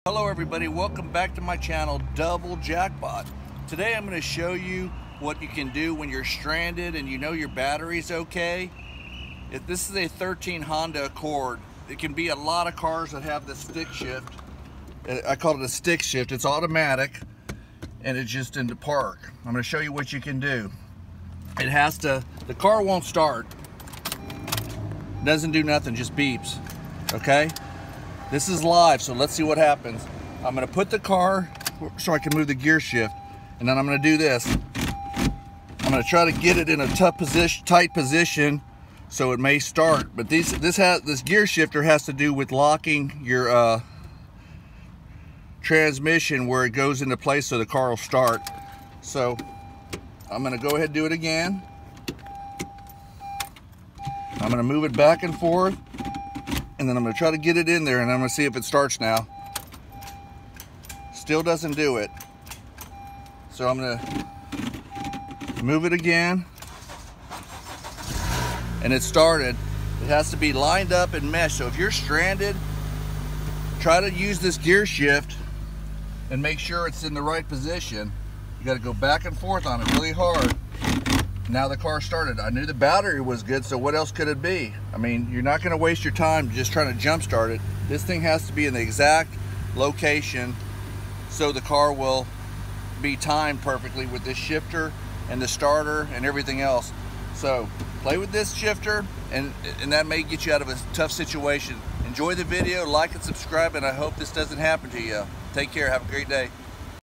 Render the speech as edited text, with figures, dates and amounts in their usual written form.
Hello everybody, welcome back to my channel, Double Jackpot. Today I'm going to show you what you can do when you're stranded and you know your battery's okay. If this is a 13 Honda Accord, it can be a lot of cars that have the stick shift. I call it a stick shift. It's automatic and it's just in the park. I'm going to show you what you can do. The car won't start. Doesn't do nothing, just beeps. Okay? This is live, so let's see what happens. I'm gonna put the car so I can move the gear shift, and then I'm gonna do this. I'm gonna try to get it in a tight position so it may start. But this gear shifter has to do with locking your transmission where it goes into place so the car will start. So I'm gonna go ahead and do it again. I'm gonna move it back and forth, and then I'm going to try to get it in there, and I'm going to see if it starts now. Still doesn't do it. So I'm going to move it again, and it started. It has to be lined up and meshed. So if you're stranded, try to use this gear shift and make sure it's in the right position. You got to go back and forth on it really hard. Now the car started. I knew the battery was good, so what else could it be? I mean, you're not going to waste your time just trying to jump start it. This thing has to be in the exact location so the car will be timed perfectly with this shifter and the starter and everything else. So play with this shifter, and that may get you out of a tough situation. Enjoy the video, like and subscribe, and I hope this doesn't happen to you. Take care. Have a great day.